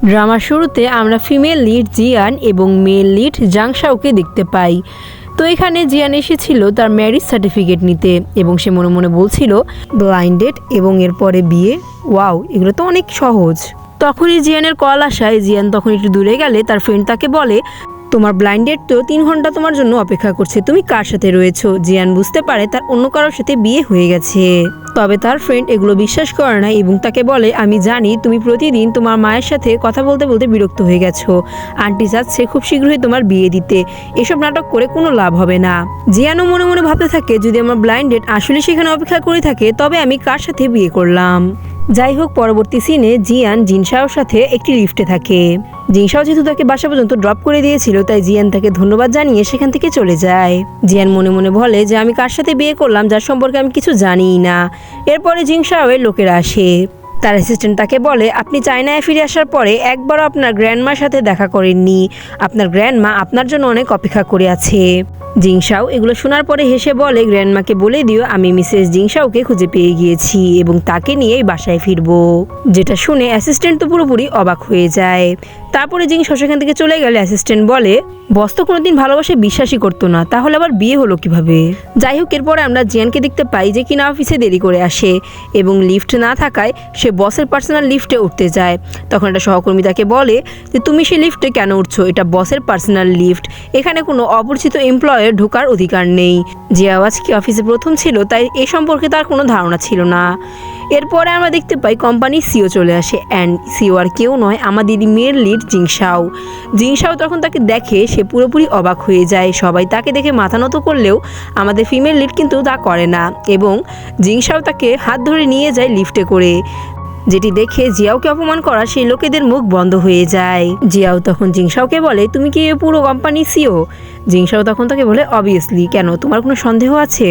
ড্রামার শুরুতে আমরা female lead জিয়ান এবং মেল লিড জাংশাওকে দেখতে পাই। তো এখানে জিয়ান এসেছিল তার ম্যারেজ সার্টিফিকেট নিতে এবং সে মনে মনে বলছিল ব্লাইন্ডেড এবং এরপরে বিয়ে, ওয়াও এগুলো তো অনেক সহজ। তখনই জিয়ানের কল আসায় জিয়ান তখন একটু দূরে গেলে তার ফ্রেন্ড তাকে বলে, তোমার ব্লাইন্ডেড তো 3 ঘন্টা তোমার জন্য অপেক্ষা করছে, তুমি কার সাথে রয়েছো? জিয়ান বুঝতে পারে তার অন্য কারোর সাথে বিয়ে হয়ে গেছে। তবে তার ফ্রেন্ড এগুলো বিশ্বাস করে না এবং তাকে বলে, আমি জানি তুমি প্রতিদিন তোমার মায়ের সাথে কথা বলতে বলতে বিরক্ত হয়ে গেছো, আন্টি চাচ্ছে খুব শীঘ্রই তোমার বিয়ে দিতে, এসব নাটক করে কোনো লাভ হবে না। জিয়ানও মনে মনে ভাবতে থাকে, যদি আমার ব্লাইন্ডেড আসলে সেখানে অপেক্ষা করে থাকে তবে আমি কার সাথে বিয়ে করলাম। যাই হোক, পরবর্তী সিনে জিয়ান জিনশাওর সাথে একটি লিফটে থাকে। জিনশাও যেহেতু তাকে বাসা পর্যন্ত ড্রপ করে দিয়েছিল তাই জিয়ান তাকে ধন্যবাদ জানিয়ে সেখান থেকে চলে যায়। জিয়ান মনে মনে বলে যে আমি কার সাথে বিয়ে করলাম যার সম্পর্কে আমি কিছু জানিই না। এরপরে জিনশাওয়ের লোকেরা আসে। তার অ্যাসিস্ট্যান্ট তাকে বলে, আপনি চায়নায় ফিরে আসার পরে একবারও আপনার গ্র্যান্ডমার সাথে দেখা করেননি, আপনার গ্র্যান্ডমা আপনার জন্য অনেক অপেক্ষা করে আছে। জিংশাও এগুলো শোনার পরে হেসে বলে, গ্র্যান্ডমাকে বলে দিও আমি মিসেস জিংশাওকে খুঁজে পেয়ে গিয়েছি এবং তাকে নিয়েই বাসায় ফিরবো। যেটা শুনে অ্যাসিস্ট্যান্ট তো পুরোপুরি অবাক হয়ে যায়। তারপরে জিংশাও সেখান থেকে চলে গেলে অ্যাসিস্ট্যান্ট বলে, বস তো কোনোদিন ভালোবাসে বিশ্বাসই করতো না, তাহলে আবার বিয়ে হলো কিভাবে? যাই হোক, এরপরে আমরা জিয়ানকে দেখতে পাই যে কিনা অফিসে দেরি করে আসে এবং লিফট না থাকায় সে বসের পার্সোনাল লিফটে উঠতে যায়। তখন একটা সহকর্মী তাকে বলে যে তুমি সেই লিফটে কেন উঠছো, এটা বসের পার্সোনাল লিফট, এখানে কোনো অপরিচিত এমপ্লয়ের ঢোকার অধিকার নেই। জিয়াও আজকে অফিসে প্রথম ছিল তাই এ সম্পর্কে তার কোনো ধারণা ছিল না। এরপরে আমরা দেখতে পাই কোম্পানির সিও চলে আসে অ্যান্ড সিও আর কেউ নয় আমাদের মেয়ের লিড জিংশাও। জিংশাও তখন তাকে দেখে সে পুরোপুরি অবাক হয়ে যায়। সবাই তাকে দেখে মাথা নত করলেও আমাদের ফিমেল লিড কিন্তু তা করে না এবং জিংশাও তাকে হাত ধরে নিয়ে যায় লিফটে করে, যেটি দেখে জিয়াওকে অপমান করা সেই লোকেদের মুখ বন্ধ হয়ে যায়। জিয়াও তখন জিংশাওকে বলে, তুমি কি পুরো কোম্পানির সিও? জিংশাও তখন তাকে বলে, অবভিয়াসলি, কেন তোমার কোনো সন্দেহ আছে?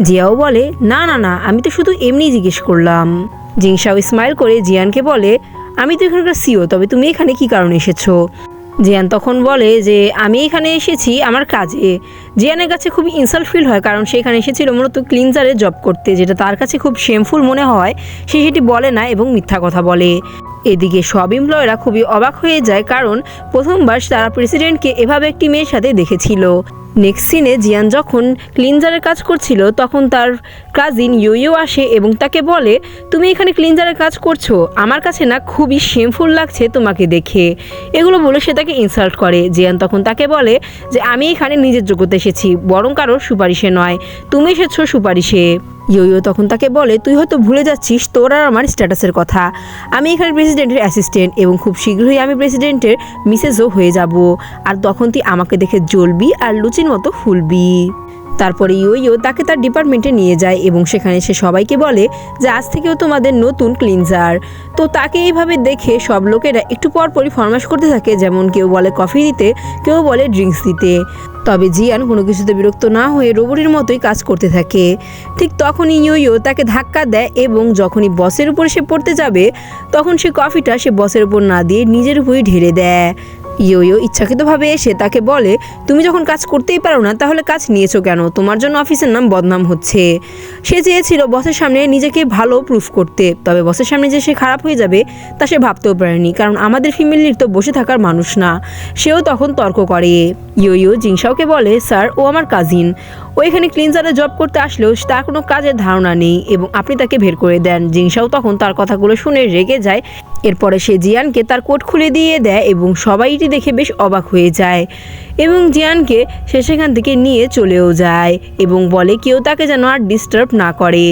জিয়াও বলে, না না না, আমি তো শুধু এমনি জিজ্ঞেস করলাম। জিংশাও স্মাইল করে জিয়ানকে বলে, আমি তো এখানকার সিও, তবে তুমি এখানে কি কারণে এসেছো? জিয়ান তখন বলে যে আমি এখানে এসেছি আমার কাজে। জিয়ানের কাছে খুবই ইনসাল্ট ফিল হয় কারণ সে এখানে এসেছিল মূলত ক্লিনজারে জব করতে, যেটা তার কাছে খুব শেমফুল মনে হয়। সে সেটি বলে না এবং মিথ্যা কথা বলে। এদিকে সব এমপ্লয়িরা খুবই অবাক হয়ে যায় কারণ প্রথমবার তারা প্রেসিডেন্টকে এভাবে একটি মেয়ের সাথে দেখেছিল। নেক্সট সিনে জিয়ান যখন ক্লিনজারের কাজ করছিল তখন তার কাজিন ইয়ো আসে এবং তাকে বলে, তুমি এখানে ক্লিনজারের কাজ করছো, আমার কাছে না খুবই শেমফুল লাগছে তোমাকে দেখে। এগুলো বলে সে তাকে ইনসাল্ট করে। জিয়ান তখন তাকে বলে যে আমি এখানে নিজের যোগ্যতা এসেছি, বরং কারোর সুপারিশে নয়, তুমি এসেছো সুপারিশে। ইয়ো তখন তাকে বলে, তুই হয়তো ভুলে যাচ্ছিস তোর আর আমার স্ট্যাটাসের কথা। আমি এখানে প্রেসিডেন্টের অ্যাসিস্ট্যান্ট এবং খুব শীঘ্রই আমি প্রেসিডেন্টের মিসেসও হয়ে যাব, আর তখন তুই আমাকে দেখে জ্বলবি আর লুচির মতো ফুলবি। তারপরে ইয়ো তাকে তার ডিপার্টমেন্টে নিয়ে যায় এবং সেখানে সে সবাইকে বলে যে আজ থেকেও তোমাদের নতুন ক্লিনজার। তো তাকে এইভাবে দেখে সব লোকেরা একটু পরপরই ফরমাশ করতে থাকে, যেমন কেউ বলে কফি দিতে, কেউ বলে ড্রিঙ্কস দিতে। তবে জিয়ান কোনো কিছুতে বিরক্ত না হয়ে রোবটের মতোই কাজ করতে থাকে। ঠিক তখনই ইয়ো তাকে ধাক্কা দেয় এবং যখনই বসের উপরে সে পড়তে যাবে তখন সে কফিটা সে বসের উপর না দিয়ে নিজের উপরই ঢেলে দেয়। ইয়ো ইচ্ছাকৃতভাবে এসে তাকে বলে, তুমি যখন কাজ করতেই পারো না তাহলে কাজ নিয়েছো কেন, তোমার জন্য অফিসের নাম বদনাম হচ্ছে। সে চেয়েছিল বসের সামনে নিজেকে ভালো প্রুফ করতে, তবে বসের সামনে যে সে খারাপ হয়ে যাবে তা সে ভাবতেও পারেনি, কারণ আমাদের ফ্যামিলির তো বসে থাকার মানুষ না। সেও তখন তর্ক করে। ইয়ো জিংশাওকে বলে, স্যার ও আমার কাজিন, ও এখানে ক্লিনজারে জব করতে আসলেও তার কোনো কাজের ধারণা নেই এবং আপনি তাকে বের করে দেন। জিংশাও তখন তার কথাগুলো শুনে রেগে যায়। এরপরে সে জিয়ানকে তার কোট খুলে দিয়ে দেয় এবং সবাই এটি দেখে বেশ অবাক হয়ে যায় এবং জিয়ানকে সে সেখান থেকে নিয়ে চলেও যায় এবং বলে কেউ তাকে যেন আর ডিস্টার্ব না করে।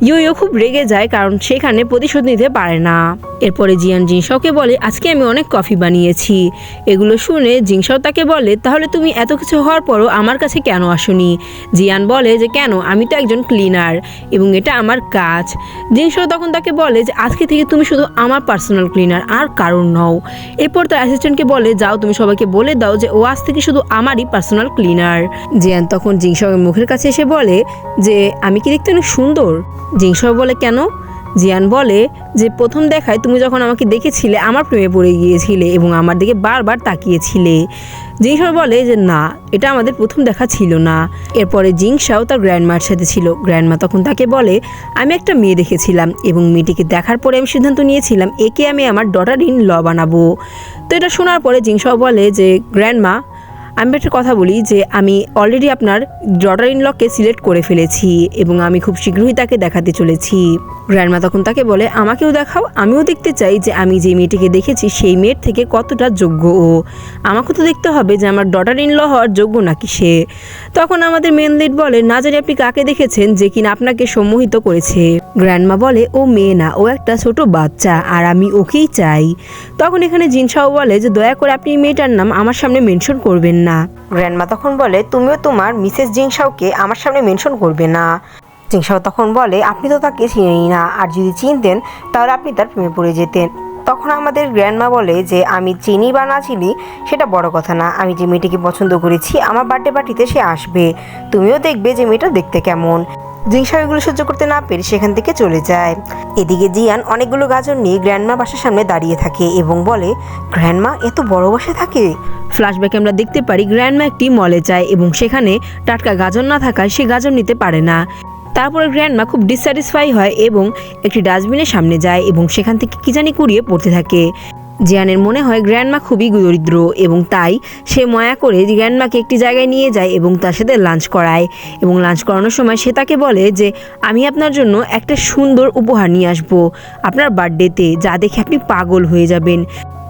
ইয়ো খুব রেগে যায় কারণ সেখানে প্রতিশোধ নিতে পারে না। এরপরে জিয়ান জিংশাওকে বলে, আজকে আমি অনেক কফি বানিয়েছি। এগুলো শুনে জিংশাও তাকে বলে, তাহলে তুমি এত কিছু হওয়ার পরও আমার কাছে কেন আসোনি? জিয়ান বলে যে কেন, আমি তো একজন ক্লিনার এবং এটা আমার কাজ। জিংশাও তখন তাকে বলে যে আজকে থেকে তুমি শুধু আমার পার্সোনাল ক্লিনার আর কারণ নও। এরপর তার অ্যাসিস্ট্যান্টকে বলে, যাও তুমি সবাইকে বলে দাও যে ও আজ থেকে শুধু আমারই পার্সোনাল ক্লিনার। জিয়ান তখন জিংশাওয়ের মুখের কাছে এসে বলে যে আমি কি দেখতে অনেক সুন্দর? জিংশাও বলে, কেন? জিয়ান বলে যে প্রথম দেখায় তুমি যখন আমাকে দেখেছিলে আমার প্রেমে পড়ে গিয়েছিলে এবং আমার দিকে বারবার তাকিয়েছিলে। জিংশাও বলে যে না, এটা আমাদের প্রথম দেখা ছিল না। এরপরে জিংশাও তার গ্র্যান্ডমার সাথে ছিল। গ্র্যান্ডমা তখন তাকে বলে আমি একটা মেয়ে দেখেছিলাম এবং মেয়েটিকে দেখার পরে আমি সিদ্ধান্ত নিয়েছিলাম একে আমি আমার ডটার ইন ল বানাবো। তো এটা শোনার পরে জিংশাও বলে যে গ্র্যান্ডমা, আমি একটা কথা বলি যে আমি অলরেডি আপনার ডটার ইন লকে সিলেক্ট করে ফেলেছি এবং আমি খুব শীঘ্রই তাকে দেখাতে চলেছি। গ্র্যান্ডমা তখন তাকে বলে আমাকেও দেখাও, আমিও দেখতে চাই যে আমি যে মেয়েটিকে দেখেছি সেই মেয়ের থেকে কতটা যোগ্য ও। আমাকে তো দেখতে হবে যে আমার ডটার ইন ল হওয়ার যোগ্য নাকি সে। তখন আমাদের মেন লিড বলে না জানি আপনি কাকে দেখেছেন যে কিনা আপনাকে সম্মোহিত করেছে। গ্র্যান্ডমা বলে ও মেয়ে না, ও একটা ছোট বাচ্চা আর আমি ওকেই চাই। তখন এখানে জিনশাও বলে যে দয়া করে আপনি মেয়েটার নাম আমার সামনে মেনশন করবেন না। গ্র্যান্ডমা তখন বলে তুমিও তোমার মিসেস জিংশাওকে আমার সামনে মেনশন করবে না। জিংশাও তখন বলে আপনি তো তাকে চিনেনই না, আর যদি চিনতেন তাহলে আপনি তার প্রেমে পড়ে যেতেন। তখন আমাদের গ্র্যান্ডমা বলে যে আমি চিনি বা না চিনি সেটা বড় কথা না, আমি যে মেয়েটিকে পছন্দ করেছি আমার বার্থডে পার্টিতে সে আসবে, তুমিও দেখবে যে মেয়েটা দেখতে কেমন। জিংশাও এগুলো সহ্য করতে না পেরে সেখান থেকে চলে যায়। এদিকে জিয়ান অনেকগুলো গাজর নিয়ে গ্র্যান্ডমা বাসার সামনে দাঁড়িয়ে থাকে এবং বলে গ্র্যান্ডমা এত বড় বাসায় থাকে। ফ্ল্যাশব্যাকে আমরা দেখতে পারি গ্র্যান্ডমা একটি মলে যায় এবং সেখানে টাটকা গাজর না থাকায় সে গাজর নিতে পারে না। তারপরে গ্র্যান্ডমা খুব ডিসস্যাটিসফাই হয় এবং একটি ডাস্টবিনের সামনে যায় এবং সেখান থেকে কি জানি কুড়িয়ে পড়তে থাকে। জিয়ানের মনে হয় গ্র্যান্ডমা খুবই দরিদ্র এবং তাই সে মায়া করে গ্র্যান্ডমাকে একটি জায়গায় নিয়ে যায় এবং তার সাথে লাঞ্চ করায় এবং লাঞ্চ করানোর সময় সে তাকে বলে যে আমি আপনার জন্য একটা সুন্দর উপহার নিয়ে আসবো আপনার বার্থডেতে, যা দেখে আপনি পাগল হয়ে যাবেন।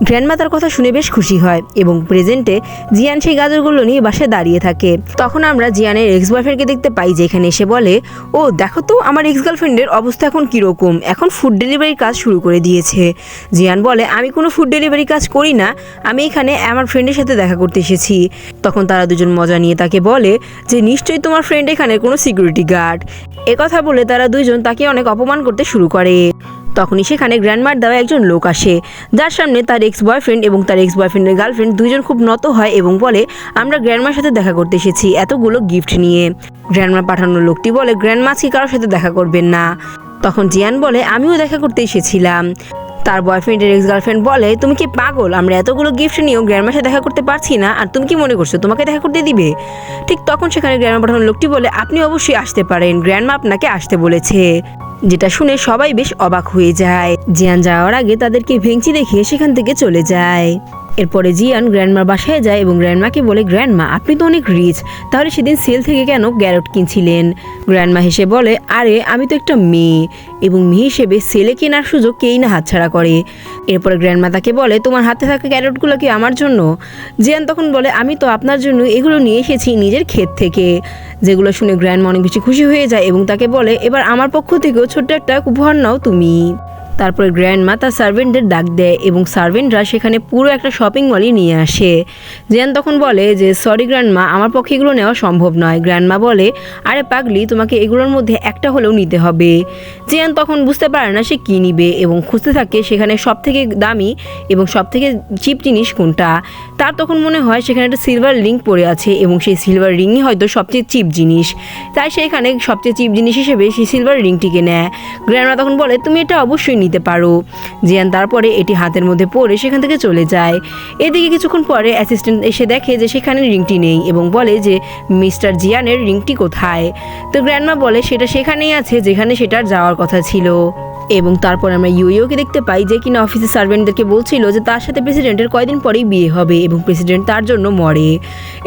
গ্র্যান্ডমা তার কথা শুনে বেশ খুশি হয় এবং প্রেজেন্টে জিয়ান সেই গাজরগুলো নিয়ে বাসায় দাঁড়িয়ে থাকে। তখন আমরা জিয়ানের এক্স বয়ফ্রেন্ডকে দেখতে পাই যেখানে এসে বলে ও দেখো তো আমার এক্স গার্লফ্রেন্ডের অবস্থা এখন কীরকম, এখন ফুড ডেলিভারির কাজ শুরু করে দিয়েছে। জিয়ান বলে আমি কোনো ফুড ডেলিভারি কাজ করি না, আমি এখানে আমার ফ্রেন্ডের সাথে দেখা করতে এসেছি। তখন তারা দুজন মজা নিয়ে তাকে বলে যে নিশ্চয়ই তোমার ফ্রেন্ড এখানে কোনো সিকিউরিটি গার্ড। একথা বলে তারা দুইজন তাকে অনেক অপমান করতে শুরু করে। তখনই সেখানে গ্র্যান্ডমার দেওয়া একজন লোক আসে যার সামনে তার এক্স বয়ফ্রেন্ড এবং তার এক্স বয়ফ্রেন্ডের গার্লফ্রেন্ড দুইজন খুব নত হয় এবং বলে আমরা গ্র্যান্ডমার সাথে দেখা করতে এসেছি এতগুলো গিফট নিয়ে। গ্র্যান্ডমার পাঠানো লোকটি বলে গ্র্যান্ডমা আজকে কারোর সাথে দেখা করবেন না। তখন জিয়ান বলে আমিও দেখা করতে এসেছিলাম। তার বয়ফ্রেন্ডের এক্স গার্লফ্রেন্ড বলে তুমি কি পাগল, আমরা এতগুলো গিফট নিয়েও গ্র্যান্ডমার সাথে দেখা করতে পারছি না, আর তুমি কি মনে করছো তোমাকে দেখা করতে দিবে? ঠিক তখন সেখানে গ্র্যান্ডমা পাঠানো লোকটি বলে আপনি অবশ্যই আসতে পারেন, গ্র্যান্ডমা আপনাকে আসতে বলেছে। যেটা শুনে সবাই বেশ অবাক হয়ে যায়। জিয়ান যাওয়ার আগে তাদেরকে ভেঙচি দেখিয়ে সেখান থেকে চলে যায়। এরপরে জিয়ান গ্র্যান্ডমার বাসায় যায় এবং গ্র্যান্ডমাকে বলে গ্র্যান্ডমা আপনি তো অনেক রিচ, তাহলে সেদিন সেল থেকে কেন ক্যারট কিনছিলেন? গ্র্যান্ডমা হেসে বলে আরে আমি তো একটা মেয়ে এবং মেয়ে হিসেবে সেলে কেনার সুযোগ কেই না হাতছাড়া করে। এরপরে গ্র্যান্ডমা তাকে বলে তোমার হাতে থাকা ক্যারটগুলো কি আমার জন্য? জিয়ান তখন বলে আমি তো আপনার জন্য এগুলো নিয়ে এসেছি নিজের ক্ষেত থেকে। যেগুলো শুনে গ্র্যান্ডমা অনেক বেশি খুশি হয়ে যায় এবং তাকে বলে এবার আমার পক্ষ থেকেও ছোট্ট একটা উপহার নাও তুমি। তারপরে গ্র্যান্ডমা তার সার্ভেন্টদের ডাক দেয় এবং সার্ভেন্টরা সেখানে পুরো একটা শপিং মলই নিয়ে আসে। জিয়ান তখন বলে যে সরি গ্র্যান্ডমা, আমার পক্ষে এগুলো নেওয়া সম্ভব নয়। গ্র্যান্ডমা বলে আরে পাগলি, তোমাকে এগুলোর মধ্যে একটা হলেও নিতে হবে। জিয়ান তখন বুঝতে পারে না সে কী নিবে এবং খুঁজতে থাকে সেখানে সব থেকে দামি এবং সব থেকে চিপ জিনিস কোনটা। তার তখন মনে হয় সেখানে একটা সিলভার রিং পড়ে আছে এবং সেই সিলভার রিংই হয়তো সবচেয়ে চিপ জিনিস, তাই সেখানে সবচেয়ে চিপ জিনিস হিসেবে সেই সিলভার রিংটিকে নেয়। গ্র্যান্ডমা তখন বলে তুমি এটা অবশ্যই নিতে পারো। জিয়ান তারপরে এটি হাতের মধ্যে পরে সেখান থেকে চলে যায়। এদিকে কিছুক্ষণ পরে অ্যাসিস্ট্যান্ট এসে দেখে যে সেখানে রিংটি নেই এবং বলে যে মিস্টার জিয়ানের রিংটি কোথায়? তো গ্র্যান্ডমা বলে সেটা সেখানেই আছে যেখানে সেটার যাওয়ার কথা ছিল। এবং তারপর আমরা ইউইওকে দেখতে পাই যে কিনা অফিসের সার্ভেন্টদেরকে বলছিল যে তার সাথে প্রেসিডেন্টের কয়েকদিন পরেই বিয়ে হবে এবং প্রেসিডেন্ট তার জন্য মরে।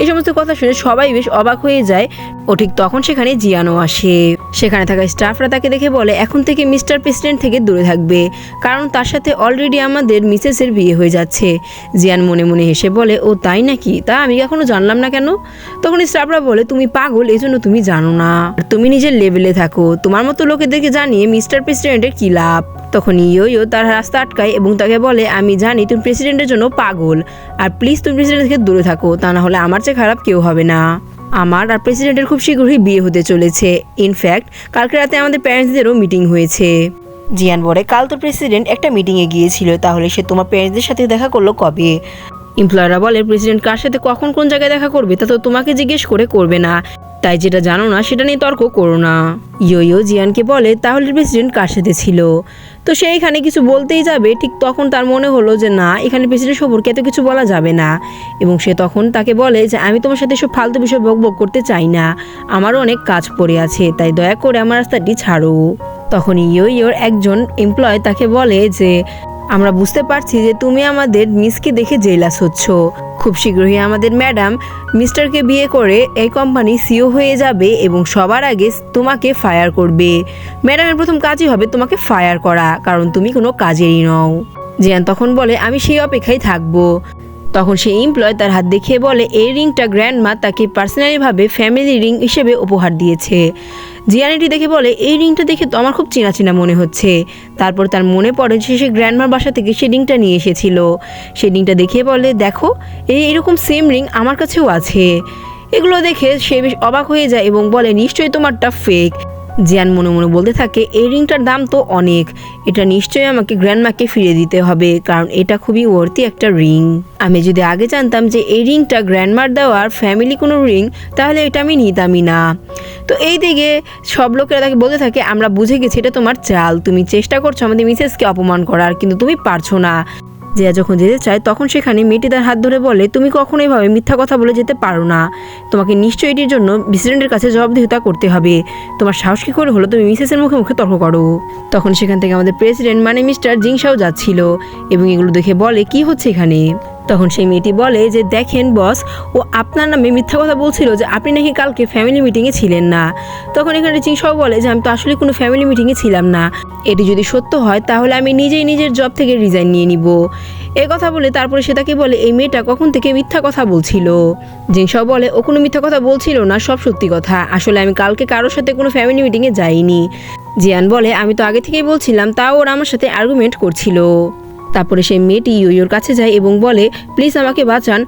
এই সমস্ত কথা শুনে সবাই বেশ অবাক হয়ে যায়। ও ঠিক তখন সেখানে জিয়ানও আসে। সেখানে থাকা স্টাফরা তাকে দেখে বলে এখন থেকে মিস্টার প্রেসিডেন্ট থেকে দূরে থাকবে, কারণ তার সাথে অলরেডি আমাদের মিসেসের বিয়ে হয়ে যাচ্ছে। জিয়ান মনে মনে হেসে বলে ও তাই নাকি, তা আমি এখনো জানলাম না কেন? তখন স্টাফরা বলে তুমি পাগল, এজন্য তুমি জানো না, তুমি নিজের লেভেলে থাকো, তোমার মতো লোকেদেরকে জানিয়ে মিস্টার প্রেসিডেন্টের কি লাভ? তখন ইয়ো তার রাস্তা আটকায় এবং তাকে বলে আমি জানি তুমি প্রেসিডেন্টের জন্য পাগল, আর প্লিজ তুমি প্রেসিডেন্ট থেকে দূরে থাকো, তা না হলে আমার চেয়ে খারাপ কেউ হবে না। আমার আর প্রেসিডেন্টের খুব শীঘ্রই বিয়ে হতে চলেছে। ইনফ্যাক্ট কালকে রাতে আমাদের প্যারেন্টসদেরও মিটিং হয়েছে। জিয়ান বলে কাল তো প্রেসিডেন্ট একটা মিটিংয়ে গিয়েছিল, তাহলে সে তোমার প্যারেন্টসদের সাথে দেখা করলো কবে? এমপ্লয়াররা বলে প্রেসিডেন্ট কার সাথে কখন কোন জায়গায় দেখা করবে তা তো তোমাকে জিজ্ঞেস করে করবে না, তাই যেটা জানো না সেটা নিয়ে তর্ক করো না। ইয়ো জিয়ানকে বলে তাহলে প্রেসিডেন্ট কার সাথে ছিল? তো সে এখানে কিছু বলতেই যাবে, ঠিক তখন তার মনে হলো যে না, এখানে প্রেসিডেন্ট সম্পর্কে এত কিছু বলা যাবে না, এবং সে তখন তাকে বলে যে আমি তোমার সাথে সব ফালতু বিষয় বকবক করতে চাই না, আমারও অনেক কাজ পড়ে আছে, তাই দয়া করে আমার রাস্তাটি ছাড়ো। তখন ইয়োর একজন এমপ্লয় তাকে বলে যে আমরা বুঝতে পারছি যে তুমি আমাদের মিসকে দেখে জেলাস হচ্ছ, খুব শীঘ্রই আমাদের ম্যাডাম মিস্টারকে বিয়ে করে এই কোম্পানি সিও হয়ে যাবে এবং সবার আগে তোমাকে ফায়ার করবে। ম্যাডামের প্রথম কাজই হবে তোমাকে ফায়ার করা, কারণ তুমি কোনো কাজেরই নও। জিয়ান তখন বলে আমি সেই অপেক্ষায় থাকবো। তখন সেই এমপ্লয় তার হাত দেখিয়ে বলে এই রিংটা গ্র্যান্ডমা তাকে পার্সোনালিভাবে ফ্যামিলি রিং হিসেবে উপহার দিয়েছে। জিয়ান এটি দেখে বলে এই রিংটা দেখে তো আমার খুব চেনা চেনা মনে হচ্ছে। তারপর তার মনে পড়ে যে সে গ্র্যান্ডমার বাসা থেকে সে রিংটা নিয়ে এসেছিল। সে রিংটা দেখিয়ে বলে দেখো এরকম সেম রিং আমার কাছেও আছে। এগুলো দেখে সে বেশ অবাক হয়ে যায় এবং বলে নিশ্চয়ই তোমারটা ফেক। জিয়ান মনে মনে বলতে থাকে এই রিংটার দাম তো অনেক, এটা নিশ্চয়ই আমাকে গ্র্যান্ডমাকে ফিরিয়ে দিতে হবে, কারণ এটা খুবই ওয়ার্থি একটা রিং। আমি যদি আগে জানতাম যে এই রিংটা গ্র্যান্ডমার দেওয়ার ফ্যামিলি কোনো রিং, তাহলে এটা আমি নিতামই না। তো এই দিকে সব লোকেরা তাকে বলতে থাকে আমরা বুঝে গেছি এটা তোমার চাল, তুমি চেষ্টা করছো আমাদের মিসেসকে অপমান করার, কিন্তু তুমি পারছো না। জিয়া যখন যেতে চায় তখন সেখানে মেয়েটি তার হাত ধরে বলে তুমি কখনো এভাবে মিথ্যা কথা বলে যেতে পারো না, তোমাকে নিশ্চয়ই এটির জন্য প্রেসিডেন্টের কাছে জবাবদিহিতা করতে হবে। তোমার সাহস কী করে হলো তুমি মিসেসের মুখে মুখে তর্ক করো? তখন সেখান থেকে আমাদের প্রেসিডেন্ট মানে মিস্টার জিংশাও যাচ্ছিল এবং এগুলো দেখে বলে কি হচ্ছে এখানে? তখন সেই মেয়েটি বলে যে দেখেন বস, ও আপনার নামে মিথ্যা কথা বলছিল যে আপনি নাকি কালকে ফ্যামিলি মিটিংয়ে ছিলেন না। তখন এখানে জিংশাও বলে যে আমি তো আসলে কোনো ফ্যামিলি মিটিংয়ে ছিলাম না, এটি যদি সত্য হয় তাহলে আমি নিজেই নিজের জব থেকে রিজাইন নিয়ে নিব। এই কথা বলে তারপরে সে তাকে বলে এই মেয়েটা কখন থেকে মিথ্যা কথা বলছিল। জিংশাও বলে ও কোনো মিথ্যা কথা বলছিল না, সব সত্যি কথা, আসলে আমি কালকে কারোর সাথে কোনো ফ্যামিলি মিটিংয়ে যাইনি। জিয়ান বলে আমি তো আগে থেকেই বলছিলাম, তাও ওরা আমার সাথে আর্গুমেন্ট করছিল। তারপরে সেই মেয়েটি ইয়োর কাছে যায় এবং বলে প্লিজ আমাকে বাঁচান,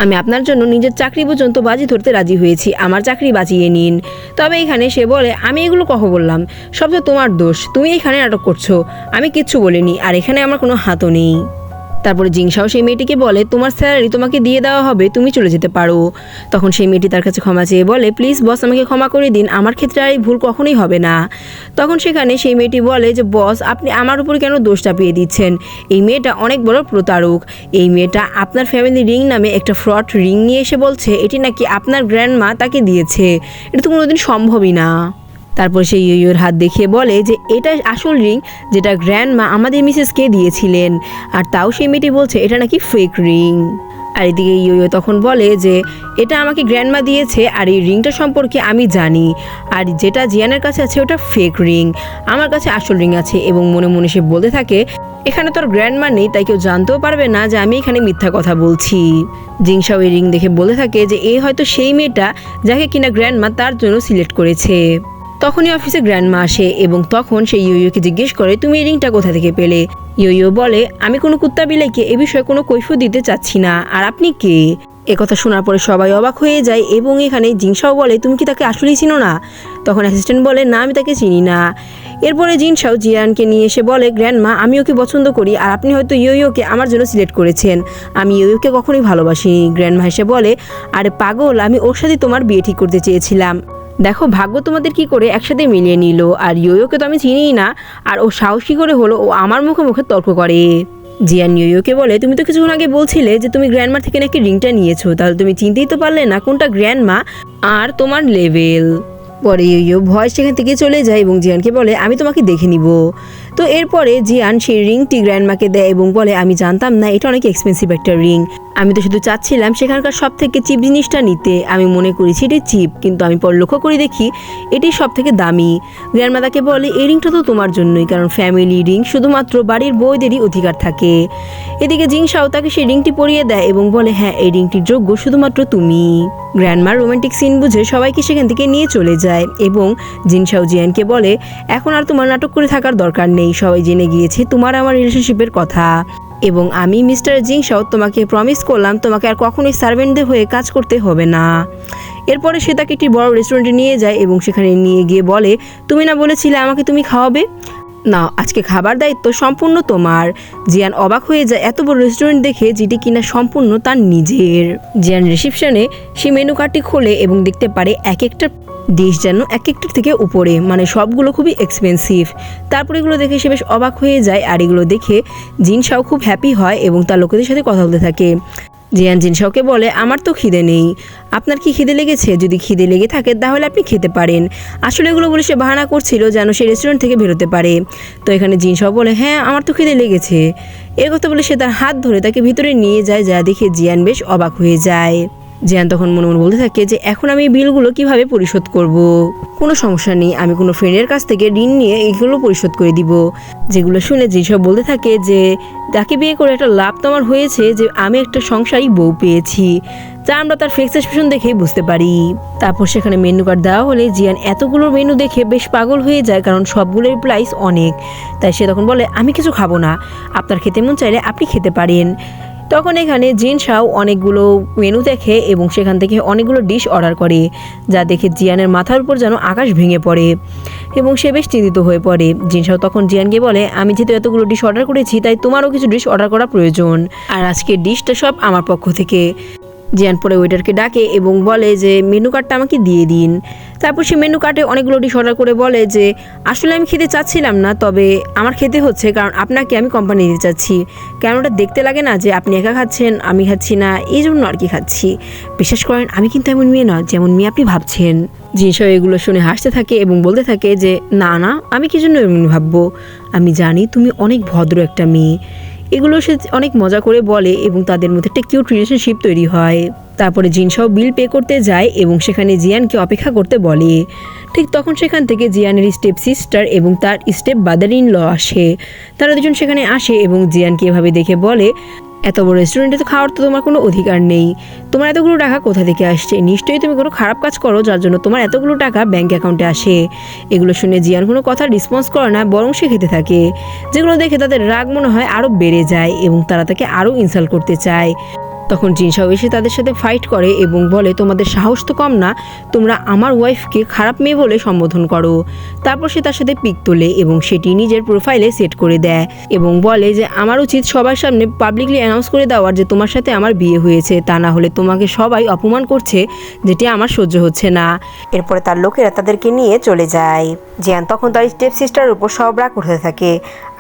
আমি আপনার জন্য নিজের চাকরি পর্যন্ত বাজি ধরতে রাজি হয়েছি, আমার চাকরি বাঁচিয়ে নিন। তবে এখানে সে বলে আমি এগুলো কখন বললাম, সব তো তোমার দোষ, তুমি এখানে নাটক করছো, আমি কিচ্ছু বলিনি, আর এখানে আমার কোনো হাতও নেই। তারপরে জিংশাও সেই মেয়েটিকে বলে তোমার স্যালারি তোমাকে দিয়ে দেওয়া হবে, তুমি চলে যেতে পারো। তখন সেই মেয়েটি তার কাছে ক্ষমা চেয়ে বলে প্লিজ বস আমাকে ক্ষমা করে দিন, আমার ক্ষেত্রে আর এই ভুল কখনোই হবে না। তখন সেখানে সেই মেয়েটি বলে যে বস আপনি আমার উপর কেন দোষ চাপিয়ে দিচ্ছেন, এই মেয়েটা অনেক বড় প্রতারক, এই মেয়েটা আপনার ফ্যামিলি রিং নামে একটা ফ্রড রিং নিয়ে এসে বলছে এটি নাকি আপনার গ্র্যান্ডমা তাকে দিয়েছে, এটা তো কোনোদিন সম্ভবই না। তারপর সেই ইয়োর হাত দেখিয়ে বলে যে এটা আসল রিং যেটা গ্র্যান্ডমা আমাদের মিসেসকে দিয়েছিলেন, আর তাও সেই মেয়েটি বলছে এটা নাকি ফেক রিং। আর এদিকে ইয়ো তখন বলে যে এটা আমাকে গ্র্যান্ডমা দিয়েছে আর এই রিংটা সম্পর্কে আমি জানি, আর যেটা জিয়ানের কাছে আছে ওটা ফেক রিং, আমার কাছে আসল রিং আছে। এবং মনে মনে সে বলতে থাকে এখানে তোর গ্র্যান্ডমা নেই, তাই কেউ জানতেও পারবে না যে আমি এখানে মিথ্যা কথা বলছি। জিংশাও এই রিং দেখে বলতে থাকে যে এ হয়তো সেই মেয়েটা যাকে কিনা গ্র্যান্ডমা তার জন্য সিলেক্ট করেছে। তখনই অফিসে গ্র্যান্ডমা আসে এবং তখন সে ইয়োকে জিজ্ঞেস করে তুমি এই রিংটা কোথা থেকে পেলে? ইয়ো বলে আমি কোনো কুত্তা বিলাইকে এ বিষয়ে কোনো কৈফিয়ত দিতে চাচ্ছি না, আর আপনি কে? একথা শোনার পরে সবাই অবাক হয়ে যায় এবং এখানে জিংশাও বলে তুমি কি তাকে আসলেই চিনো না? তখন অ্যাসিস্ট্যান্ট বলে না আমি তাকে চিনি না। এরপরে জিংশাও জিয়ানকে নিয়ে এসে বলে গ্র্যান্ডমা আমি ওকে পছন্দ করি, আর আপনি হয়তো ইয়োকে আমার জন্য সিলেক্ট করেছেন, আমি ইয়োকে কখনোই ভালোবাসিনি। গ্র্যান্ডমা এসে বলে আরে পাগল, আমি ওর সাথে তোমার বিয়ে ঠিক করতে চেয়েছিলাম, দেখো ভাগ্য তোমাদের কি করে একসাথে মিলিয়ে নিল, আর ইয়োকে তো আমি চিনিই না, আর ও সাহস কি করে হলো ও আমার মুখে মুখে তর্ক করে। জিয়ান ইয়োকে বলে তুমি তো কিছুক্ষণ আগে বলছিলে যে তুমি গ্র্যান্ডমার থেকে নাকি রিংটা নিয়েছো, তাহলে তুমি চিনতেই তো পারলে না কোনটা গ্র্যান্ডমা আর তোমার লেভেল। পরে ইয়ো ভয় সেখান থেকে চলে যায় এবং জিয়ানকে বলে আমি তোমাকে দেখে নিব। তো এরপরে জিয়ান সেই রিংটি গ্র্যান্ডমাকে দেয় এবং বলে আমি জানতাম না এটা অনেক এক্সপেন্সিভ একটা রিং, আমি তো শুধু চাচ্ছিলাম সেখানকার সব থেকে চিপ জিনিসটা নিতে, আমি মনে করেছি এটি চিপ, কিন্তু আমি পর লক্ষ্য করে দেখি এটি সব থেকে দামি। গ্র্যান্ডমা তাকে বলে এই রিংটা তো তোমার জন্যই, কারণ ফ্যামিলি রিং শুধুমাত্র বাড়ির বউদেরই অধিকার থাকে। এদিকে জিংশাও তাকে সেই রিংটি পরিয়ে দেয় এবং বলে হ্যাঁ এই রিংটির যোগ্য শুধুমাত্র তুমি। গ্র্যান্ডমার রোমান্টিক সিন বুঝে সবাইকে সেখান থেকে নিয়ে চলে যায় এবং জিংশাও জিয়ানকে বলে এখন আর তোমার নাটক করে থাকার দরকার নেই, সবাই জেনে গিয়েছে তোমার আমার রিলেশনশিপের কথা, এবং আমি মিস্টার জিংশাও তোমাকে প্রমিস করলাম তোমাকে আর কখনোই সার্ভেন্টদের হয়ে কাজ করতে হবে না। এরপরে সে তাকে একটি বড় রেস্টুরেন্টে নিয়ে যায় এবং সেখানে নিয়ে গিয়ে বলে তুমি না বলেছিলে আমাকে তুমি খাওয়াবে, না, আজকে খাবার দায়িত্ব সম্পূর্ণ তোমার। জিয়ান অবাক হয়ে যায় এত বড় রেস্টুরেন্ট দেখে, যেটি কিনা সম্পূর্ণ তার নিজের। জিয়ান রিসেপশনে সে মেনু কার্ডটি খোলে এবং দেখতে পারে এক একটা ডিশ যেন এক একটার থেকে উপরে, মানে সবগুলো খুবই এক্সপেন্সিভ। তারপর এগুলো দেখে সে বেশ অবাক হয়ে যায়, আর এগুলো দেখে জিনশাও খুব হ্যাপি হয় এবং তার লোকেদের সাথে কথা বলতে থাকে। জিয়ান জিনশাওকে বলে, আমার তো খিদে নেই, আপনার কি খিদে লেগেছে? যদি খিদে লেগে থাকে তাহলে আপনি খেতে পারেন। আসলে এগুলো বলে সে বাহানা করছিল যেন সে রেস্টুরেন্ট থেকে বেরোতে পারে। তো এখানে জিনশাও বলে, হ্যাঁ আমার তো খিদে লেগেছে। এর কথা বলে সে তার হাত ধরে তাকে ভিতরে নিয়ে যায়, যা দেখে জিয়ান বেশ অবাক হয়ে যায়। জিয়ান তখন মনে মনে বলতে থাকে যে এখন আমি বিলগুলো কিভাবে পরিশোধ করব। কোনো সমস্যা নেই, আমি কোনো ফ্রেন্ডের কাছ থেকে ঋণ নিয়ে এগুলো পরিশোধ করে দিব। যেগুলো শুনে জিনশাও বলতে থাকে যে তাকে বিয়ে করে একটা লাভ তো আমার হয়েছে যে আমি একটা সংসারী বউ পেয়েছি, যা আমরা তার ফেস এক্সপ্রেশন দেখেই বুঝতে পারি। তারপর সেখানে মেনু কার্ড দেওয়া হলে জিয়ান এতগুলো মেনু দেখে বেশ পাগল হয়ে যায়, কারণ সবগুলোর প্রাইস অনেক। তাই সে তখন বলে, আমি কিছু খাবো না, আপনার খেতে মন চাইলে আপনি খেতে পারেন। তখন এখানে জিনশাও অনেকগুলো মেনু দেখে এবং সেখান থেকে অনেকগুলো ডিশ অর্ডার করে, যা দেখে জিয়ানের মাথার উপর যেন আকাশ ভেঙে পড়ে এবং সে বেশ চিন্তিত হয়ে পড়ে। জিনশাও তখন জিয়ানকে বলে, আমি যেহেতু এতগুলো ডিশ অর্ডার করেছি তাই তোমারও কিছু ডিশ অর্ডার করা প্রয়োজন, আর আজকের ডিশটা সব আমার পক্ষ থেকে। জিয়ান পরে ওয়েটারকে ডাকে এবং বলে যে মেনু কার্ডটা আমাকে দিয়ে দিন। তারপর সে মেনু কার্ডে অনেকগুলো ডিশ অর্ডার করে বলে যে আসলে আমি খেতে চাচ্ছিলাম না, তবে আমার খেতে হচ্ছে কারণ আপনাকে আমি কোম্পানি দিতে চাচ্ছি। কেন ওটা দেখতে লাগে না যে আপনি একা খাচ্ছেন, আমি খাচ্ছি না, এই জন্য আর কি খাচ্ছি। বিশ্বাস করেন আমি কিন্তু এমন মেয়ে না যেমন মেয়ে আপনি ভাবছেন। জিনশাও এগুলো শুনে হাসতে থাকে এবং বলতে থাকে যে না না, আমি কি জন্য এমন ভাববো, আমি জানি তুমি অনেক ভদ্র একটা মেয়ে। এগুলো সে অনেক মজা করে বলে এবং তাদের মধ্যে একটা কিউট রিলেশনশিপ তৈরি হয়। তারপরে জিনশাও বিল পে করতে যায় এবং সেখানে জিয়ানকে অপেক্ষা করতে বলে। ঠিক তখন সেখান থেকে জিয়ানের স্টেপ সিস্টার এবং তার স্টেপ ব্রাদার ইন ল আসে। তারা দুজন সেখানে আসে এবং জিয়ানকে এভাবে দেখে বলে, এত বড় রেস্টুরেন্টে তো খাওয়ার তো তোমার কোনো অধিকার নেই, তোমার এতগুলো টাকা কোথা থেকে আসছে? নিশ্চয়ই তুমি কোনো খারাপ কাজ করো যার জন্য তোমার এতগুলো টাকা ব্যাঙ্ক অ্যাকাউন্টে আসে। এগুলো শুনে জিয়ান কোনো কথা রেসপন্স করে না, বরং সে খেতে থাকে। যেগুলো দেখে তাদের রাগ মনে হয় আরও বেড়ে যায় এবং তারা তাকে আরও ইনসাল্ট করতে চায়। তখন জিনশাও এসে তাদের সাথে ফাইট করে এবং বলে, তোমাদের সাহস তো কম না, তোমরা আমার ওয়াইফকে খারাপ মেয়ে বলে সম্বোধন করো। তারপর সে তার সাথে পিক তোলে এবং সেটি নিজের প্রোফাইলে সেট করে দেয় এবং বলে যে আমার উচিত সবার সামনে পাবলিকলি অ্যানাউন্স করে দেওয়ার যে তোমার সাথে আমার বিয়ে হয়েছে, তা না হলে তোমাকে সবাই অপমান করছে, যেটি আমার সহ্য হচ্ছে না। এরপরে তার লোকেরা তাদেরকে নিয়ে চলে যায়। জিয়ান তখন তার স্টেপ সিস্টারের উপর সব রাগ করতে থাকে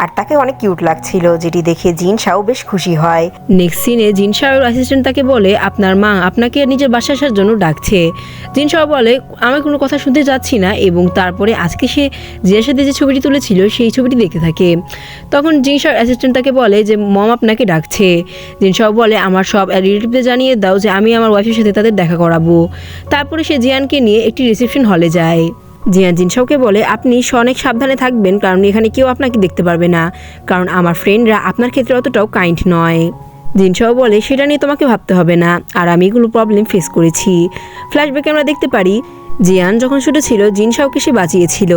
আর তাকে অনেক কিউট লাগছিল, যেটি দেখে জিনশাও বেশ খুশি হয়। নেক্সট সিনে জিনশাওর অ্যাসিস্ট্যান্ট তাকে বলে, আপনার মা আপনাকে নিজের বাসায় আসার জন্য ডাকছে। জিনশাও বলে, আমি কোনো কথা শুনতে যাচ্ছি না এবং তারপরে আজকে সে জিয়ার সাথে যে ছবিটি তুলেছিল সেই ছবিটি দেখতে থাকে। তখন জিনশাওর অ্যাসিস্ট্যান্ট তাকে বলে যে মম আপনাকে ডাকছে। জিনশাও বলে, আমার সব রিলেটিভদের জানিয়ে দাও যে আমি আমার ওয়াইফের সাথে তাদের দেখা করাবো। তারপরে সে জিয়ানকে নিয়ে একটি রিসেপশন হলে যায়। জিয়ান জিনশাওকে বলে, আপনি অনেক সাবধানে থাকবেন, কারণ এখানে কেউ আপনাকে দেখতে পারবে না, কারণ আমার ফ্রেন্ডরা আপনার ক্ষেত্রে অতটাও কাইন্ড নয়। জিনশাও বলে, সেটা নিয়ে তোমাকে ভাবতে হবে না, আর আমি এগুলো প্রবলেম ফেস করেছি। ফ্ল্যাশব্যাকে আমরা দেখতে পারি জিয়ান যখন ছোট ছিল জিনশাওকে সে বাঁচিয়েছিল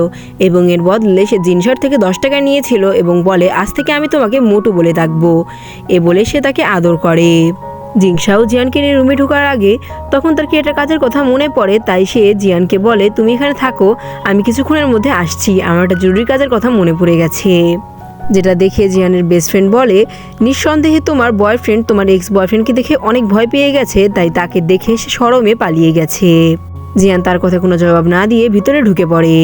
এবং এর বদলে সে জিনশাওর থেকে 10 টাকা নিয়েছিল এবং বলে, আজ থেকে আমি তোমাকে মোটু বলে ডাকবো। এ বলে সে তাকে আদর করে। জিনশাও জিয়ানকে নিয়ে রুমে ঢোকার আগে তখন তার কি একটা কাজের কথা মনে পড়ে, তাই সে জিয়ানকে বলে, তুমি এখানে থাকো, আমি কিছুক্ষণের মধ্যে আসছি, আমার একটা জরুরি কাজের কথা মনে পড়ে গেছে। যেটা দেখে জিয়ানের বেস্ট ফ্রেন্ড বলে, নিঃসন্দেহে তোমার বয়ফ্রেন্ড তোমার এক্স বয়ফ্রেন্ডকে দেখে অনেক ভয় পেয়ে গেছে, তাই তাকে দেখে সে শরমে পালিয়ে গেছে। জিয়ান তার কথা কোনো জবাব না দিয়ে ভিতরে ঢুকে পড়ে।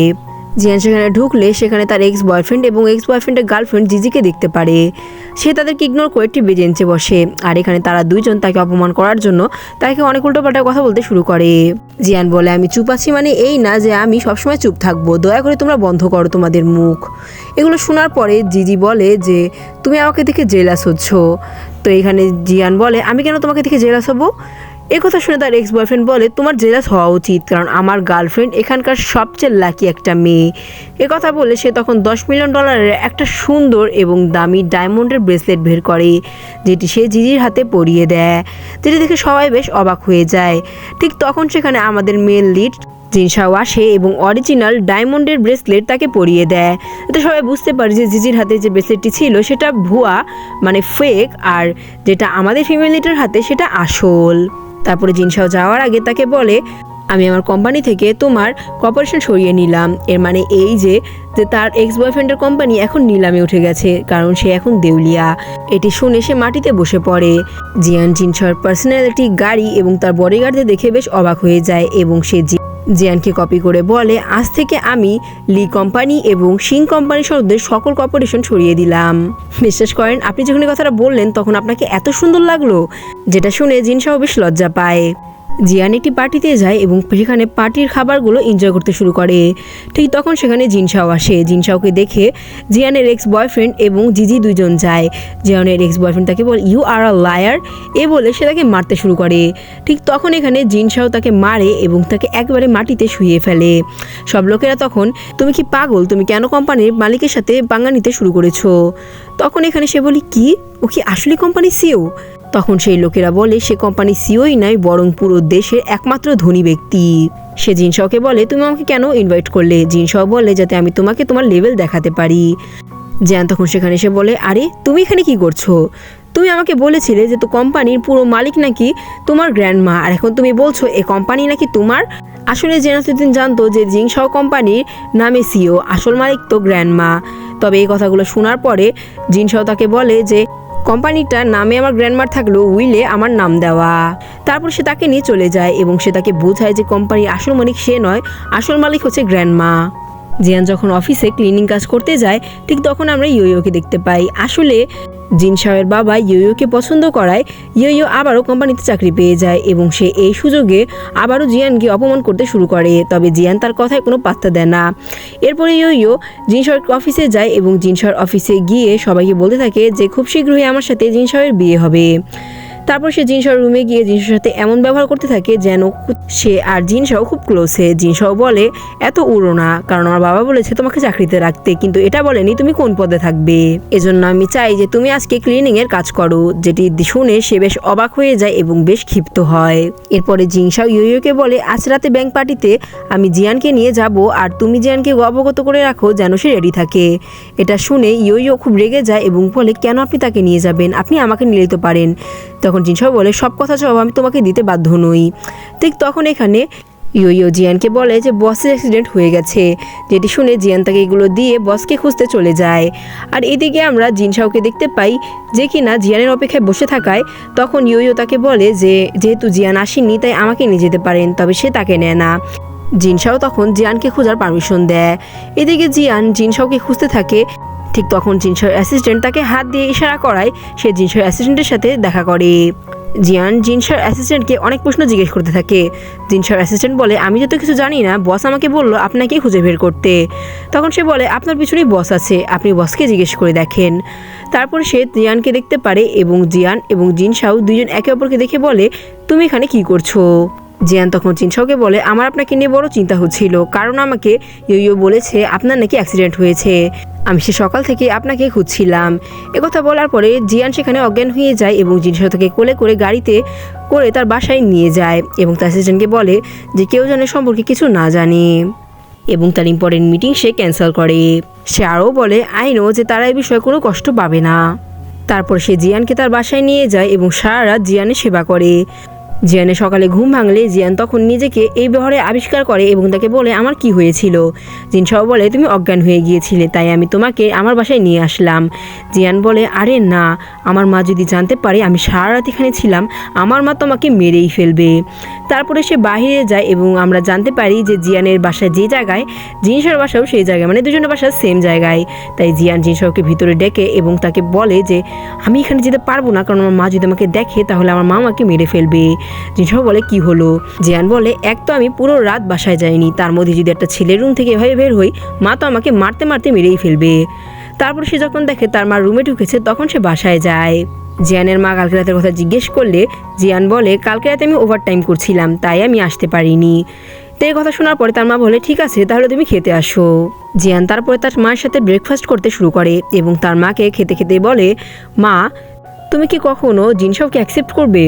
জিয়ান সেখানে ঢুকলে সেখানে তার এক্স বয়ফ্রেন্ড এবং এক্স বয়ফ্রেন্ডের গার্লফ্রেন্ড জিজিকে দেখতে পারে। সে তাদেরকে ইগনোর করে টিভি বেঞ্চে বসে, আর এখানে তারা দুইজন তাকে অপমান করার জন্য তাকে অনেক উল্টোপাল্টা কথা বলতে শুরু করে। জিয়ান বলে, আমি চুপ আছি মানে এই না যে আমি সবসময় চুপ থাকবো, দয়া করে তোমরা বন্ধ করো তোমাদের মুখ। এগুলো শোনার পরে জিজি বলে যে তুমি আমাকে দেখে জেলাস হচ্ছ। তো এখানে জিয়ান বলে, আমি কেন তোমাকে দেখে জেলাস হবো? কথা শুনে তার এক্স বয়ফ্রেন্ড বলে, তোমার জেলাস হওয়া উচিত, কারণ আমার গার্লফ্রেন্ড এখানকার সবচেয়ে লাকি একটা মেয়ে। কথা বলে সে তখন $10 মিলিয়ন একটা সুন্দর এবং দামি ডায়মন্ডের ব্রেসলেট বের করে, যেটি সে জিজির হাতে পরিয়ে দেয়, যেটি দেখে সবাই বেশ অবাক হয়ে যায়। ঠিক তখন সেখানে আমাদের মেল লিড জিনশাও আসে এবং অরিজিনাল ডায়মন্ডের ব্রেসলেট তাকে পরিয়ে দেয়, যাতে সবাই বুঝতে পারে যে জিজির হাতে যে ব্রেসলেটটি ছিল সেটা ভুয়া, মানে ফেক, আর যেটা আমাদের ফিমেল লিডের হাতে সেটা আসল। তারপরে জিনশাও যাওয়ার আগে তাকে বলে, আমি আমার কোম্পানি থেকে তোমার কর্পোরেশন সরিয়ে নিলাম। এর মানে এই যে তার এক্স বয়ফ্রেন্ডের কোম্পানি এখন নিলামে উঠে গেছে, কারণ সে এখন দেউলিয়া। এটি শুনে সে মাটিতে বসে পড়ে। জিয়ান জিনশাওয়ের পার্সোনালিটি, গাড়ি এবং তার বডিগার্ডদের দেখে বেশ অবাক হয়ে যায় এবং সে জিয়ানকে কপি করে বলে, আজ থেকে আমি লি কোম্পানি এবং সিং কোম্পানির সদস্যদের সকল কর্পোরেশন সরিয়ে দিলাম। বিশ্বাস করেন, আপনি যখন এই কথাটা বললেন তখন আপনাকে এত সুন্দর লাগলো, যেটা শুনে জিনশাও বেশ লজ্জা পায়। জিয়ান একটি পার্টিতে যায় এবং সেখানে পার্টির খাবারগুলো এনজয় করতে শুরু করে। ঠিক তখন সেখানে জিনশাও আসে। জিনশাওকে দেখে জিয়ানের এক্স বয়ফ্রেন্ড এবং জিজি দুইজন যায়। জিয়ানের এক্স বয়ফ্রেন্ড তাকে বলে, ইউ আর আ লায়ার, এ বলে সে তাকে মারতে শুরু করে। ঠিক তখন এখানে জিনশাও তাকে মারে এবং তাকে একবারে মাটিতে শুইয়ে ফেলে। সব লোকেরা তখন, তুমি কি পাগল, তুমি কেন কোম্পানির মালিকের সাথে পাঙ্গা নিতে শুরু করেছো? তখন এখানে সে বলে, কি ও কি আসলে কোম্পানি সিও? তখন সেই লোকেরা বলে, সে কোম্পানি সিওই নয়, বরং পুরো দেশের একমাত্র ধনী ব্যক্তি। সে জিনশাওকে বলে, তুমি আমাকে কেন ইনভাইট করলে? জিনশাও বলে, যাতে আমি তোমাকে তোমার লেভেল দেখাতে পারি। জিয়ান তখন সেখানে এসে বলে, আরে তুমি এখানে কি করছো? তুমি আমাকে বলেছিলে যে তো কোম্পানির পুরো মালিক নাকি তোমার গ্র্যান্ডমা, আর এখন তুমি বলছো এই কোম্পানি নাকি তোমার। আসলে জিয়ান এতদিন জানতো যে জিনশাও কোম্পানির নামে সিও, আসল মালিক তো গ্র্যান্ডমা। তবে এই কথাগুলো শোনার পরে জিনশাও তাকে বলে যে কোম্পানিটার নামে আমার গ্র্যান্ডমার থাকলেও উইলে আমার নাম দেওয়া। তারপর সে তাকে নিয়ে চলে যায় এবং সে তাকে বোঝায় যে কোম্পানির আসল মালিক সে নয়, আসল মালিক হচ্ছে গ্র্যান্ডমা। জিয়ান যখন অফিসে ক্লিনিং কাজ করতে যায় ঠিক তখন আমরা ইয়োকে দেখতে পাই। আসলে জিনশাওয়ের বাবা ইয়োকে পছন্দ করায় ইয়ো আবারও কোম্পানিতে চাকরি পেয়ে যায় এবং সে এই সুযোগে আবারও জিয়ানকে অপমান করতে শুরু করে। তবে জিয়ান তার কথায় কোনো পাত্তা দেয় না। এরপরে ইয়ো জিনশাওয়ের অফিসে যায় এবং জিনশাওয়ের অফিসে গিয়ে সবাইকে বলতে থাকে যে খুব শীঘ্রই আমার সাথে জিনশাওয়ের বিয়ে হবে। তারপর সে জিনশাওয়ের রুমে গিয়ে জিনশাওয়ের সাথে এমন ব্যবহার করতে থাকে যেন সে আর জিনশাও খুব ক্লোজে। জিনশাও বলে, এত উড়ো না, কারণ আমার বাবা বলেছে তোমাকে চাকরিতে রাখতে, কিন্তু এটা বলেনি তুমি কোন পদে থাকবে। এজন্য আমি চাই যে তুমি আজকে ক্লিনিং এর কাজ করো। যেটি শুনে সে বেশ অবাক হয়ে যায় এবং বেশ ক্ষিপ্ত হয়। এরপরে জিনশাও ইয়োকে বলে, আজ রাতে ব্যাংক পার্টিতে আমি জিয়ানকে নিয়ে যাব, আর তুমি জিয়ানকে অবগত করে রাখো যেন সে রেডি থাকে। এটা শুনে ইয়ো খুব রেগে যায় এবং বলে, কেন আপনি তাকে নিয়ে যাবেন? আপনি আমাকে নিয়ে যেতে পারেন। তখন জিনশাও বলে, সব কথা জবাব আমি তোমাকে দিতে বাধ্য নই। ঠিক তখন এখানে ইয়ো জিয়ানকে বলে যে বসের অ্যাক্সিডেন্ট হয়ে গেছে। যেটি শুনে জিয়ান তাকে এগুলো দিয়ে বসকে খুঁজতে চলে যায়। আর এদিকে আমরা জিনশাওকে দেখতে পাই যে কিনা জিয়ানের অপেক্ষায় বসে থাকায় তখন ইয়ো তাকে বলে যে যেহেতু জিয়ান আসেনি তাই আমাকে নিয়ে যেতে পারেন, তবে সে তাকে নেয় না। জিনশাও তখন জিয়ানকে খোঁজার পারমিশন দেয়। এদিকে জিয়ান জিনশাওকে খুঁজতে থাকে। ঠিক তখন জিনশাওয়ের অ্যাসিস্ট্যান্ট তাকে হাত দিয়ে ইশারা করায় সে জিনশাওয়ের অ্যাসিস্ট্যান্টের সাথে দেখা করে। জিয়ান জিনশাওয়ের অ্যাসিস্ট্যান্টকে অনেক প্রশ্ন জিজ্ঞেস করতে থাকে। জিনশাওয়ের অ্যাসিস্ট্যান্ট বলে, আমি যত কিছু জানি না, বস আমাকে বললো আপনাকে খুঁজে বের করতে। তখন সে বলে, আপনার পিছনেই বস আছে, আপনি বসকে জিজ্ঞেস করে দেখেন। তারপর সে জিয়ানকে দেখতে পারে এবং জিয়ান এবং জিনশাও দুইজন একে অপরকে দেখে বলে, তুমি এখানে কি করছো? জিয়ান তখন জিনশাওকে বলে, আমার আপনাকে নিয়ে বড় চিন্তা হচ্ছিল, কারণ আমাকে ইয়ো বলেছে আপনার নাকি অ্যাক্সিডেন্ট হয়েছে। আমি সে সকাল থেকে আপনাকে খুঁজছিলাম। একথা বলার পরে জিয়ান সেখানে অজ্ঞান হয়ে যায় এবং জিনশাও তাকে কোলে করে গাড়িতে করে তার বাসায় নিয়ে যায় এবং তার অ্যাসিস্ট্যান্টকে বলে যে কেউ যেন সম্পর্কে কিছু না জানে এবং তার ইম্পর্টেন্ট মিটিং সে ক্যান্সেল করে। সে আরও বলে, আই নো যে তারা এই বিষয়ে কোনো কষ্ট পাবে না। তারপর সে জিয়ানকে তার বাসায় নিয়ে যায় এবং সারা রাত জিয়ানের সেবা করে। জিয়ানের সকালে ঘুম ভাঙলে জিয়ান তখন নিজেকে এই ব্যবহারে আবিষ্কার করে এবং তাকে বলে, আমার কি হয়েছিল? জিনশাও বলে, তুমি অজ্ঞান হয়ে গিয়েছিলে, তাই আমি তোমাকে আমার বাসায় নিয়ে আসলাম। জিয়ান বলে, আরে না, আমার মা যদি জানতে পারে আমি সারা রাত এখানে ছিলাম, আমার মা তোমাকে মেরেই ফেলবে। তারপরে সে বাহিরে যায় এবং আমরা জানতে পারি যে জিয়ানের বাসায় যে জায়গায় জিনশাওর বাসাও সেই জায়গায়, মানে দুজনের বাসা সেম জায়গায়। তাই জিয়ান জিনশাওকে ভিতরে ডেকে এবং তাকে বলে যে আমি এখানে যেতে পারবো না, কারণ আমার মা যদি আমাকে দেখে তাহলে আমার মা আমাকে মেরে ফেলবে। জিনশাও বলে, কি হলো? জিয়ান বলে, এক তো আমি পুরো রাত বাসায় যাইনি, তার মধ্যে যদি একটা ছেলের রুম থেকে এভাবে বের হই, মা তো আমাকে মারতে মারতে মেরেই ফেলবে। তারপর সে যখন দেখে তার মা রুমে ঢুকেছে তখন সে বাসায় যায়। জিয়ানের মা কালকে রাতের কথা জিজ্ঞেস করলে জিয়ান বলে, কালকে রাতে আমি ওভারটাইম করছিলাম, তাই আমি আসতে পারিনি। তো এই কথা শোনার পরে তার মা বলে, ঠিক আছে তাহলে তুমি খেতে আসো। জিয়ান তারপরে তার মায়ের সাথে ব্রেকফাস্ট করতে শুরু করে এবং তার মাকে খেতে খেতে বলে, মা তুমি কি কখনো জিনশাওকে অ্যাকসেপ্ট করবে?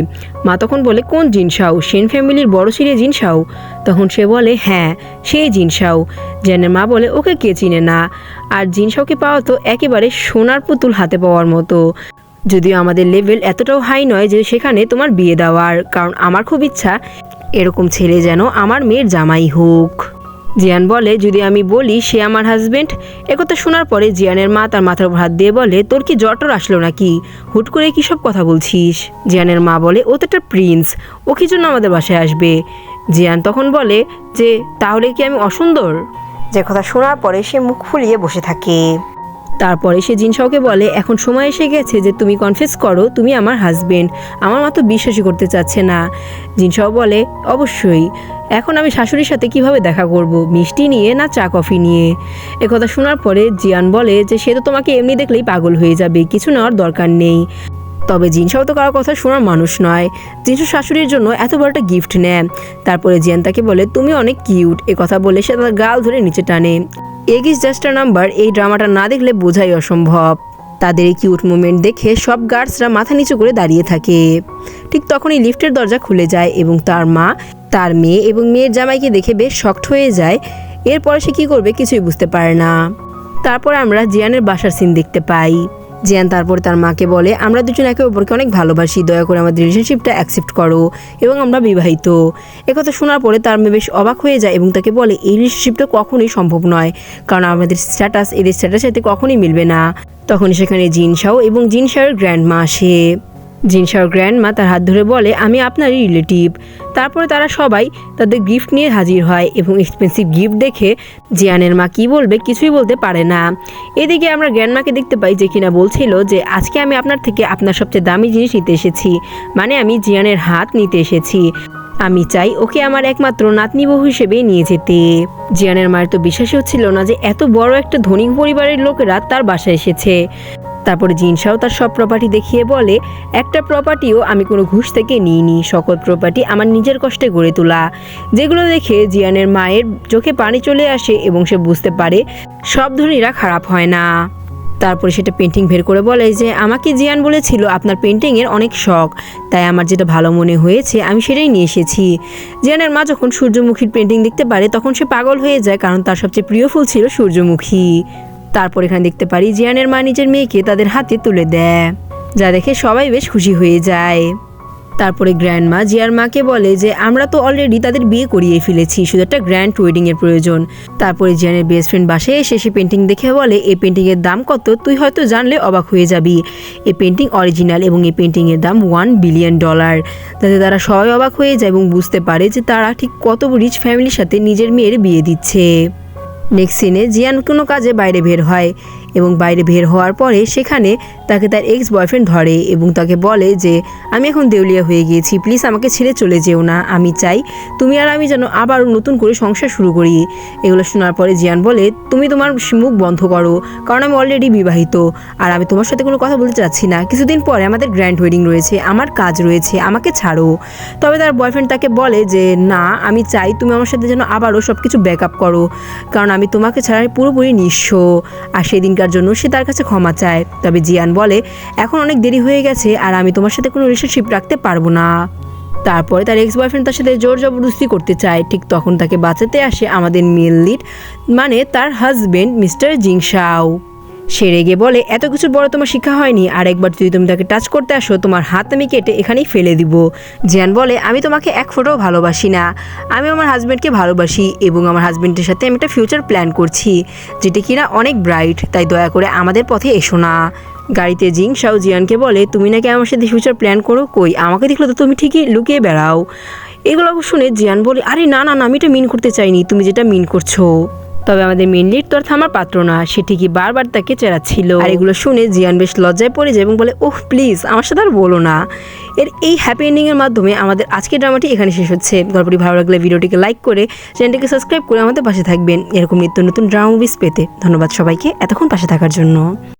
মা তখন বলে, কোন জিনশাও? সেন ফ্যামিলির বড় ছেলে জিনশাও? তখন সে বলে, হ্যাঁ সেই জিনশাও। জিয়ানের মা বলে, ওকে কে চিনে না? আর জিনশাওকে পাওয়া তো একেবারে সোনার পুতুল হাতে পাওয়ার মতো। যদিও আমাদের লেভেল এতটাও হাই নয় যে সেখানে তোমার বিয়ে দেওয়ার, কারণ আমার খুব ইচ্ছা এরকম ছেলে যেন আমার মেয়ের জামাই হোক। জিয়ান বলে, যদি আমি বলি সে আমার হাজবেন্ড? একথা শোনার পরে জিয়ানের মা তার মাথার উপর হাত দিয়ে বলে, তোর কি জ্বর আসলো নাকি? হুট করে কি সব কথা বলছিস? জিয়ানের মা বলে, ও তো একটা প্রিন্স, ও কি জন্য আমাদের বাসায় আসবে? জিয়ান তখন বলে যে, তাহলে কি আমি অসুন্দর? যে কথা শোনার পরে সে মুখ ফুলিয়ে বসে থাকে। তারপরে সে জিনশাওকে বলে, এখন সময় এসে গেছে যে তুমি কনফেস করো তুমি আমার হাজবেন্ড। আমার মা তো বিশ্বাসই করতে চাচ্ছে না। জিনশাও বলে, অবশ্যই, এখন আমি শাশুড়ির সাথে কিভাবে দেখা করব, মিষ্টি নিয়ে না চা কফি নিয়ে? একথা শোনার পরে জিয়ান বলে যে সে তো তোমাকে এমনি দেখলেই পাগল হয়ে যাবে, কিছু নেওয়ার দরকার নেই। তবে জিনশাও তো কারোর কথা শোনার মানুষ নয়। জিনশাও শাশুড়ির জন্য এত বড় একটা গিফট নেয়। তারপরে জিয়ান তাকে বলে, তুমি অনেক কিউট। কথা বলে সে তার গাল ধরে নিচে টানে। Egg is just a number, এই ড্রামাটা না দেখলে বোঝাই অসম্ভব। তাদের এই কিউট মুভমেন্ট দেখে সব গার্ডসরা মাথা নিচু করে দাঁড়িয়ে থাকে। ঠিক তখনই লিফটের দরজা খুলে যায় এবং তার মা তার মেয়ে এবং মেয়ের জামাইকে দেখে বেশ শকড হয়ে যায়। এরপরে সে কী করবে কিছুই বুঝতে পারে না। তারপর আমরা জিয়ানের বাসার সিন দেখতে পাই। জিয়ান তারপর তার মাকে বলে, আমরা দুজন একে অপরকে অনেক ভালোবাসি, দয়া করে আমাদের রিলেশনশিপটা অ্যাকসেপ্ট করো এবং আমরা বিবাহিত। একথা শোনার পরে তার মেয়ে বেশ অবাক হয়ে যায় এবং তাকে বলে, এই রিলেশনশিপটা কখনোই সম্ভব নয়, কারণ আমাদের স্ট্যাটাস এদের স্ট্যাটাসের সাথে কখনোই মিলবে না। তখন সেখানে জিনশাও এবং জিনশাওয়ের গ্র্যান্ডমা আসে। জিনশাওর গ্র্যান্ডমা তার হাত ধরে বলে, আমি আপনারই রিলেটিভ। তারপরে তারা সবাই তাদের গিফট নিয়ে হাজির হয় এবং এক্সপেন্সিভ গিফট দেখে জিয়ানের মা কী বলবে কিছুই বলতে পারে না। এদিকে আমরা গ্র্যান্ডমাকে দেখতে পাই যে কিনা বলছিল যে, আজকে আমি আপনার থেকে আপনার সবচেয়ে দামি জিনিস নিতে এসেছি, মানে আমি জিয়ানের হাত নিতে এসেছি। আমি চাই ওকে আমার একমাত্র নাতনি বউ হিসেবে নিয়ে যেতে। জিয়ানের মায়ের তো বিশ্বাসই হচ্ছিল না যে এত বড় একটা ধনী পরিবারের লোকেরা তার বাসায় এসেছে। তারপরে জিনশাও তার সব প্রপার্টি দেখিয়ে বলে, একটা প্রপার্টিও আমি কোনো ঘুষ থেকে নিইনি, সকল প্রপার্টি আমার নিজের কষ্টে গড়ে তোলা। যেগুলো দেখে জিয়ানের মায়ের চোখে পানি চলে আসে এবং সে বুঝতে পারে সব ধনীরা খারাপ হয় না। তারপরে সেটা পেন্টিং বের করে বলে যে, আমাকে জিয়ান বলেছিল আপনার পেন্টিংয়ের অনেক শখ, তাই আমার যেটা ভালো মনে হয়েছে আমি সেটাই নিয়ে এসেছি। জিয়ানের মা যখন সূর্যমুখীর পেন্টিং দেখতে পারে তখন সে পাগল হয়ে যায়, কারণ তার সবচেয়ে প্রিয় ফুল ছিল সূর্যমুখী। তারপর এখানে দেখতে পারি জিয়ানের মা নিজের মেয়েকে তাদের হাতে তুলে দেয়, যা দেখে সবাই বেশ খুশি হয়ে যায়। তারপরে গ্র্যান্ডমা জিয়ার মাকে বলে যে, আমরা তো অলরেডি তাদের বিয়ে করিয়ে ফেলেছি, শুধু একটা গ্র্যান্ড ওয়েডিংয়ের প্রয়োজন। তারপরে জিয়ানের বেস্ট ফ্রেন্ড বাসায় এসে সে পেন্টিং দেখে বলে, এই পেন্টিংয়ের দাম কত তুই হয়তো জানলে অবাক হয়ে যাবি। এই পেন্টিং অরিজিনাল এবং এই পেন্টিংয়ের দাম $1 বিলিয়ন। যাতে তারা সবাই অবাক হয়ে যায় এবং বুঝতে পারে যে তারা ঠিক কত রিচ ফ্যামিলির সাথে নিজের মেয়ের বিয়ে দিচ্ছে। নেক্সট সিনে জিয়ান কোনো কাজে বাইরে বের হয় এবং বাইরে বের হওয়ার পরে সেখানে তাকে তার এক্স বয়ফ্রেন্ড ধরে এবং তাকে বলে যে, আমি এখন দেউলিয়া হয়ে গিয়েছি, প্লিজ আমাকে ছেড়ে চলে যেও না, আমি চাই তুমি আর আমি যেন আবার নতুন করে সংসার শুরু করি। এগুলো শোনার পরে জিয়ান বলে, তুমি তোমার মুখ বন্ধ করো, কারণ আমি অলরেডি বিবাহিত আর আমি তোমার সাথে কোনো কথা বলতে চাচ্ছি না। কিছুদিন পরে আমাদের গ্র্যান্ড ওয়েডিং রয়েছে, আমার কাজ রয়েছে, আমাকে ছাড়ো। তবে তার বয়ফ্রেন্ড তাকে বলে যে, না, আমি চাই তুমি আমার সাথে যেন আবারও সব কিছু ব্যাকআপ করো, কারণ আমি তোমাকে ছাড়া পুরোপুরি নিঃস্ব। আর সেদিনকার জন্য সে তার কাছে ক্ষমা চায়। তবে জিয়ান বলে, এখন অনেক দেরি হয়ে গেছে আর আমি তোমার সাথে কোনো রিলেশনশিপ রাখতে পারবো না। তারপরে তার এক্স বয়ফ্রেন্ড তার সাথে জোর জবরদস্তি করতে চায়। ঠিক তখন তাকে বাঁচাতে আসে আমাদের মেল লিড, মানে তার হাজবেন্ড মিস্টার জিংশাও। সে রেগে বলে, এত কিছু বড় তোমার শিক্ষা হয়নি, আর একবার যদি তুমি তাকে টাচ করতে আসো তোমার হাত আমি কেটে এখানেই ফেলে দিব। জিয়ান বলে, আমি তোমাকে এক ফোঁটাও ভালোবাসি না, আমি আমার হাজব্যান্ডকে ভালোবাসি এবং আমার হাজব্যান্ডের সাথে আমি একটা ফিউচার প্ল্যান করছি যেটা কিনা অনেক ব্রাইট, তাই দয়া করে আমাদের পথে এসো না। গাড়িতে জিংশাও জিয়ানকে বলে, তুমি নাকি আমার সাথে ফিউচার প্ল্যান করো, কই আমাকে দেখলে তো তুমি ঠিকই লুকিয়ে বেড়াও। এগুলো শুনে জিয়ান বলে, আরে না না না, আমি এটা মিন করতে চাইনি, তুমি যেটা মিন করছো। তবে আমাদের মেন লিড তো আর থামার পাত্র না, সে ঠিকই বারবার তাকে চেঁচাচ্ছিল। আর এগুলো শুনে জিয়ান বেশ লজ্জায় পড়ে যায় এবং বলে, ওহ প্লিজ আমার সাথে আর বলো না। এই হ্যাপি এন্ডিংয়ের মাধ্যমে আমাদের আজকের ড্রামাটি এখানে শেষ হচ্ছে। গল্পটি ভালো লাগলে ভিডিওটিকে লাইক করে চ্যানেলটিকে সাবস্ক্রাইব করে আমাদের পাশে থাকবেন এরকম নিত্য নতুন ড্রামা মুভিস পেতে। ধন্যবাদ সবাইকে এতক্ষণ পাশে থাকার জন্য।